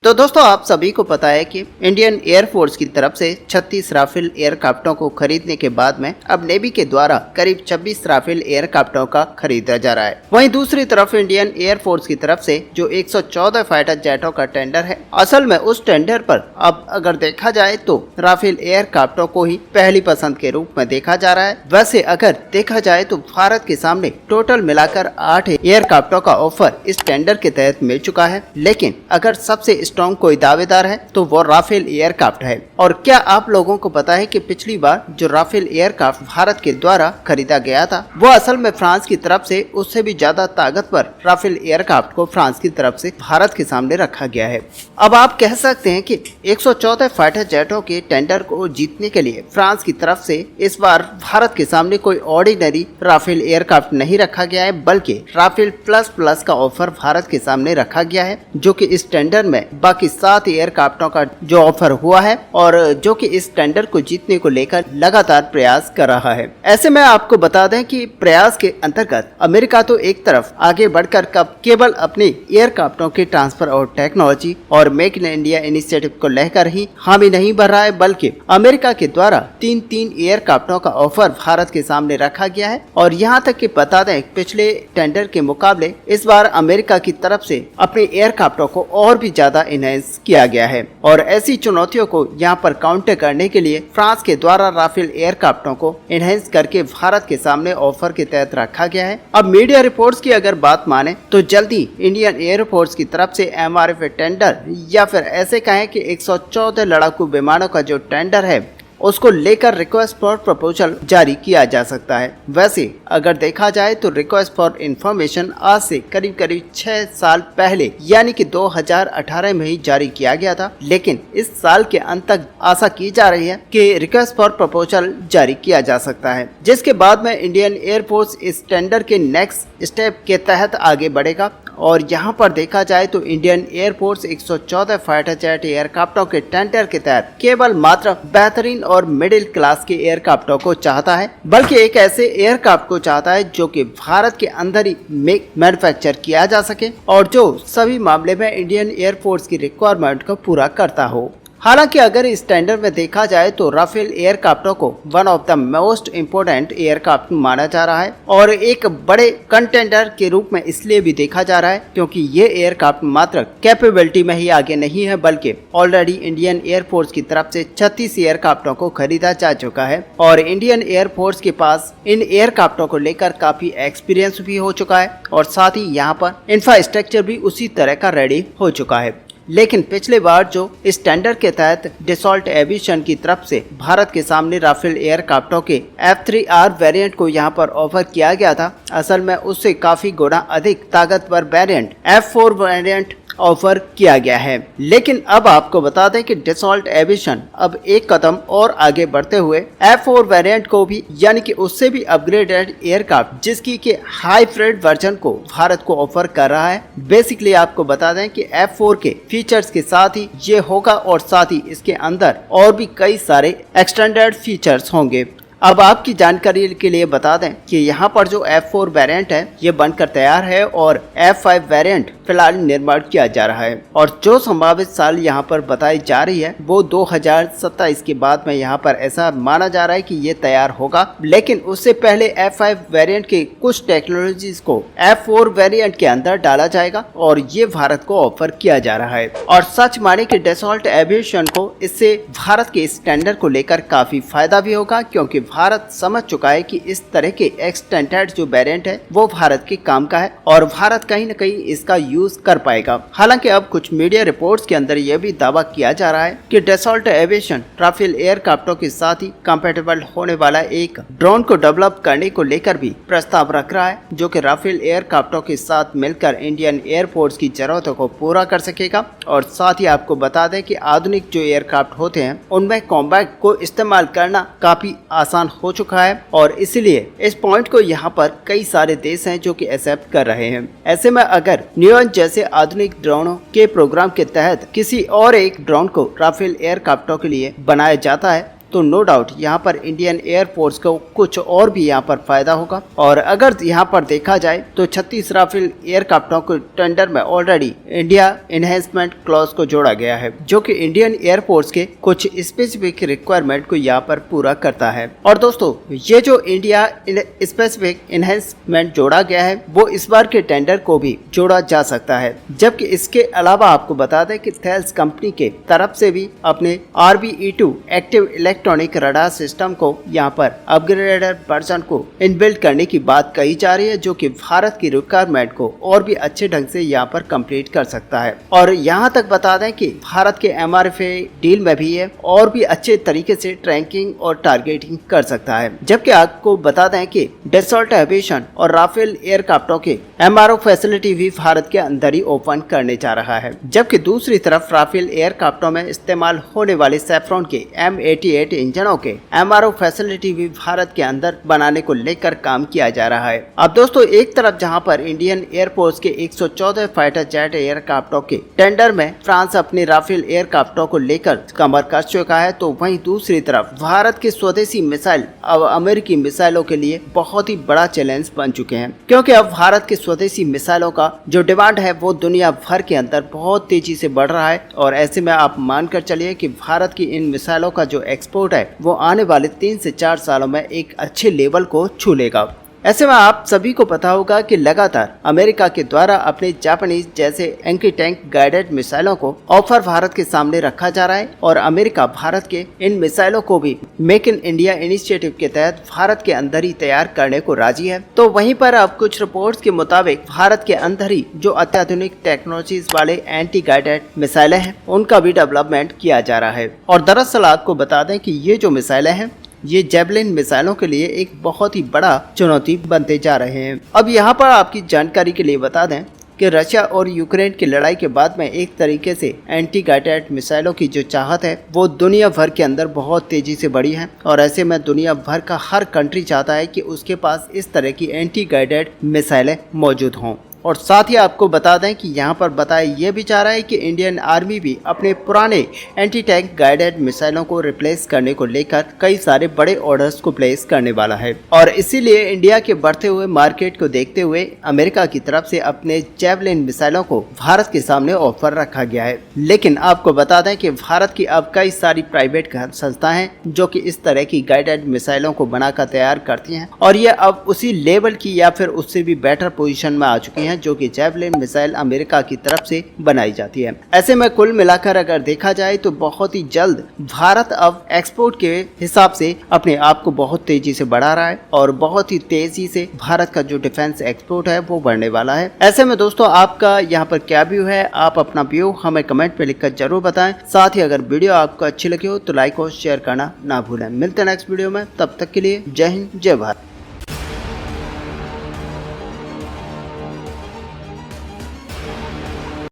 तो दोस्तों आप सभी को पता है कि इंडियन एयरफोर्स की तरफ से 36 राफेल एयरक्राफ्टों को खरीदने के बाद में अब नेवी के द्वारा करीब 26 राफेल एयरक्राफ्टों का खरीदा जा रहा है। वहीं दूसरी तरफ इंडियन एयरफोर्स की तरफ से जो 114 फाइटर जेटों का टेंडर है, असल में उस टेंडर पर अब अगर देखा जाए तो राफेल एयरक्राफ्टों को ही पहली पसंद के रूप में देखा जा रहा है। वैसे अगर देखा जाए तो भारत के सामने टोटल मिलाकर 8 एयरक्राफ्टों का ऑफर इस टेंडर के तहत मिल चुका है, लेकिन अगर सबसे स्ट्रॉन्ग कोई दावेदार है तो वो राफेल एयरक्राफ्ट है। और क्या आप लोगों को पता है कि पिछली बार जो राफेल एयरक्राफ्ट भारत के द्वारा खरीदा गया था वो असल में फ्रांस की तरफ से उससे भी ज्यादा ताकतवर राफेल एयरक्राफ्ट को फ्रांस की तरफ से भारत के सामने रखा गया है। अब आप कह सकते हैं कि 114 फाइटर जेटों के टेंडर को जीतने के लिए फ्रांस की तरफ से इस बार भारत के सामने कोई ऑर्डिनरी राफेल एयरक्राफ्ट नहीं रखा गया है, बल्कि राफेल प्लस प्लस का ऑफर भारत के सामने रखा गया है, जो कि इस टेंडर में बाकी 7 एयरक्राफ्टों का जो ऑफर हुआ है और जो कि इस टेंडर को जीतने को लेकर लगातार प्रयास कर रहा है। ऐसे में आपको बता दें कि प्रयास के अंतर्गत अमेरिका तो एक तरफ आगे बढ़कर कब केवल अपने एयरक्राफ्टों के ट्रांसफर और टेक्नोलॉजी और मेक इन इंडिया इनिशिएटिव को लेकर ही हामी नहीं भर रहा है, बल्कि अमेरिका के द्वारा 3 एयरक्राफ्टों का ऑफर भारत के सामने रखा गया है। और यहाँ तक कि बता दें पिछले टेंडर के मुकाबले इस बार अमेरिका की तरफ से अपने एयरक्राफ्टों को और भी ज्यादा इनहेंस किया गया है। और ऐसी चुनौतियों को यहाँ पर काउंटर करने के लिए फ्रांस के द्वारा राफेल एयरक्राफ्टों को इनहेंस करके भारत के सामने ऑफर के तहत रखा गया है। अब मीडिया रिपोर्ट्स की अगर बात माने तो जल्दी इंडियन एयरफोर्स की तरफ से MRF टेंडर या फिर ऐसे कहें कि 114 लड़ाकू विमानों का जो टेंडर है उसको लेकर रिक्वेस्ट फॉर प्रपोजल जारी किया जा सकता है। वैसे अगर देखा जाए तो रिक्वेस्ट फॉर इंफॉर्मेशन आज से करीब 6 साल पहले यानी कि 2018 में ही जारी किया गया था, लेकिन इस साल के अंत तक आशा की जा रही है कि रिक्वेस्ट फॉर प्रपोजल जारी किया जा सकता है, जिसके बाद में इंडियन एयरफोर्स इस टेंडर के नेक्स्ट स्टेप के तहत आगे बढ़ेगा। और यहाँ पर देखा जाए तो इंडियन एयरफोर्स 114 फाइटर जेट एयरक्राफ्टों के टेंडर के तहत केवल मात्र बेहतरीन और मिडिल क्लास के एयरक्राफ्टों को चाहता है, बल्कि एक ऐसे एयरक्राफ्ट को चाहता है जो कि भारत के अंदर ही मैन्युफैक्चर किया जा सके और जो सभी मामले में इंडियन एयरफोर्स की रिक्वायरमेंट को पूरा करता हो। हालांकि अगर इस टेंडर में देखा जाए तो राफेल एयरक्राफ्टों को one of the most important aircraft माना जा रहा है और एक बड़े कंटेंडर के रूप में इसलिए भी देखा जा रहा है क्योंकि ये एयरक्राफ्ट मात्र कैपेबिलिटी में ही आगे नहीं है, बल्कि ऑलरेडी इंडियन एयरफोर्स की तरफ से 36 एयरक्राफ्टों को खरीदा जा चुका है और इंडियन एयरफोर्स के पास इन एयरक्राफ्टों को लेकर काफी एक्सपीरियंस भी हो चुका है और साथ ही यहाँ पर इंफ्रास्ट्रक्चर भी उसी तरह का रेडी हो चुका है। लेकिन पिछले बार जो इस टेंडर के तहत डसॉल्ट एविएशन की तरफ से भारत के सामने राफेल एयरक्राफ्टों के F3R वेरिएंट को यहां पर ऑफर किया गया था, असल में उससे काफी गुना अधिक ताकतवर वेरिएंट F4 वेरिएंट ऑफर किया गया है। लेकिन अब आपको बता दें कि डसॉल्ट एविएशन अब एक कदम और आगे बढ़ते हुए F4 वेरिएंट को भी यानी कि उससे भी अपग्रेडेड एयरक्राफ्ट जिसकी के हाइब्रिड वर्जन को भारत को ऑफर कर रहा है। बेसिकली आपको बता दें कि F4 के फीचर्स के साथ ही ये होगा और साथ ही इसके अंदर और भी कई सारे एक्सटेंडेड फीचर्स होंगे। अब आपकी जानकारी के लिए बता दें कि यहाँ पर जो F4 वेरिएंट है ये बनकर तैयार है और F5 वेरिएंट फिलहाल निर्माण किया जा रहा है और जो संभावित साल यहाँ पर बताई जा रही है वो 2027 के बाद में यहाँ पर ऐसा माना जा रहा है कि ये तैयार होगा। लेकिन उससे पहले F5 वेरिएंट के कुछ टेक्नोलॉजीज को F4 वेरिएंट के अंदर डाला जाएगा और ये भारत को ऑफर किया जा रहा है। और सच माने कि डसॉल्ट एविएशन को इससे भारत के इस टेंडर को लेकर काफी फायदा भी होगा, क्योंकि भारत समझ चुका है कि इस तरह के एक्सटेंडेड जो वेरिएंट है वो भारत के काम का है और भारत कहीं न कहीं इसका यूज कर पाएगा। हालांकि अब कुछ मीडिया रिपोर्ट्स के अंदर यह भी दावा किया जा रहा है कि डसॉल्ट एविएशन राफेल एयरक्राफ्टों के साथ ही कंपैटिबल होने वाला एक ड्रोन को डेवलप करने को लेकर भी प्रस्ताव रख रहा है, जो कि राफेल एयरक्राफ्टों के साथ मिलकर इंडियन एयरफोर्स की जरूरतों को पूरा कर सकेगा। और साथ ही आपको बता दें कि आधुनिक जो एयरक्राफ्ट होते हैं उनमें कॉम्बैट को इस्तेमाल करना काफी आसान हो चुका है और इसलिए इस पॉइंट को यहाँ पर कई सारे देश हैं जो कि एक्सेप्ट कर रहे हैं। ऐसे में अगर न्यूयॉन जैसे आधुनिक ड्रोनों के प्रोग्राम के तहत किसी और एक ड्रोन को राफेल एयरक्राफ्टों के लिए बनाया जाता है तो नो डाउट यहाँ पर इंडियन एयरफोर्स को कुछ और भी यहाँ पर फायदा होगा। और अगर यहाँ पर देखा जाए तो 36 राफेल एयरक्राफ्टों को टेंडर में ऑलरेडी इंडिया एनहेंसमेंट क्लॉज को जोड़ा गया है, जो कि इंडियन एयरफोर्स के कुछ स्पेसिफिक रिक्वायरमेंट को यहाँ पर पूरा करता है। और दोस्तों ये जो इंडिया स्पेसिफिक एनहेंसमेंट जोड़ा गया है वो इस बार के टेंडर को भी जोड़ा जा सकता है। जबकि इसके अलावा आपको बता दें कि थेल्स कंपनी के तरफ से भी अपने RBE2 active electronic radar system को यहाँ पर अपग्रेडेड वर्जन को इनबिल्ट करने की बात कही जा रही है, जो कि भारत की रिक्वायरमेंट को और भी अच्छे ढंग से यहाँ पर कंप्लीट कर सकता है। और यहाँ तक बता दें कि भारत के MRFA डील में भी है और भी अच्छे तरीके से ट्रैकिंग और टारगेटिंग कर सकता है। जबकि आपको बता दें कि डसॉल्ट एविएशन और राफेल एयरक्राफ्टों के MRO फैसिलिटी भी भारत के अंदर ही ओपन करने जा रहा है। जबकि दूसरी तरफ राफेल एयरक्राफ्टों में इस्तेमाल होने वाले सैफ्रॉन के M88 इंजनों के MRO फैसिलिटी भी भारत के अंदर बनाने को लेकर काम किया जा रहा है। अब दोस्तों एक तरफ जहां पर इंडियन एयरफोर्स के 114 फाइटर जेट एयरक्राफ्टों के टेंडर में फ्रांस अपने राफेल एयरक्राफ्टों को लेकर कमर कस चुका है, तो वहीं दूसरी तरफ भारत के स्वदेशी मिसाइल अब अमेरिकी मिसाइलों के लिए बहुत ही बड़ा चैलेंज बन चुके हैं, क्योंकि अब भारत के स्वदेशी मिसाइलों का जो डिमांड है वो दुनिया भर के अंदर बहुत तेजी से बढ़ रहा है। और ऐसे में आप मानकर चलिए कि भारत की इन मिसाइलों का जो एक्सपोर्ट है वो आने वाले 3 से 4 सालों में एक अच्छे लेवल को छू लेगा। ऐसे में आप सभी को पता होगा कि लगातार अमेरिका के द्वारा अपने जापानीज जैसे एंटी टैंक गाइडेड मिसाइलों को ऑफर भारत के सामने रखा जा रहा है और अमेरिका भारत के इन मिसाइलों को भी मेक इन इंडिया इनिशिएटिव के तहत भारत के अंदर ही तैयार करने को राजी है। तो वहीं पर अब कुछ रिपोर्ट्स के मुताबिक भारत के अंदर ही जो अत्याधुनिक टेक्नोलॉजीज वाले एंटी गाइडेड मिसाइलें हैं उनका भी डेवलपमेंट किया जा रहा है। और दरअसल आपको बता दें कि ये जो मिसाइलें हैं ये जेवलिन मिसाइलों के लिए एक बहुत ही बड़ा चुनौती बनते जा रहे हैं। अब यहाँ पर आपकी जानकारी के लिए बता दें कि रशिया और यूक्रेन की लड़ाई के बाद में एक तरीके से एंटी गाइडेड मिसाइलों की जो चाहत है वो दुनिया भर के अंदर बहुत तेजी से बढ़ी है। और ऐसे में दुनिया भर का हर कंट्री चाहता है कि उसके पास इस तरह की एंटी गाइडेड मिसाइलें मौजूद हों। और साथ ही आपको बता दें कि यहाँ पर बताया ये भी जा रहा है कि इंडियन आर्मी भी अपने पुराने एंटी टैंक गाइडेड मिसाइलों को रिप्लेस करने को लेकर कई सारे बड़े ऑर्डर्स को प्लेस करने वाला है। और इसीलिए इंडिया के बढ़ते हुए मार्केट को देखते हुए अमेरिका की तरफ से अपने जेवलिन मिसाइलों को भारत के सामने ऑफर रखा गया है। लेकिन आपको बता दें कि भारत की अब कई सारी प्राइवेट संस्थाएं हैं जो कि इस तरह की गाइडेड मिसाइलों को बनाकर तैयार करती हैं और ये अब उसी लेवल की या फिर उससे भी बेटर पोजीशन में आ चुकी हैं जो कि जेवलिन मिसाइल अमेरिका की तरफ से बनाई जाती है। ऐसे में कुल मिलाकर अगर देखा जाए तो बहुत ही जल्द भारत अब एक्सपोर्ट के हिसाब से अपने आप को बहुत तेजी से बढ़ा रहा है और बहुत ही तेजी से भारत का जो डिफेंस एक्सपोर्ट है वो बढ़ने वाला है। ऐसे में दोस्तों आपका यहाँ पर क्या व्यू है, आप अपना व्यू हमें कमेंट में लिखकर जरूर बताएं। साथ ही अगर वीडियो आपको अच्छी लगी हो तो लाइक और शेयर करना ना भूलें। मिलते हैं नेक्स्ट वीडियो में, तब तक के लिए जय हिंद जय भारत।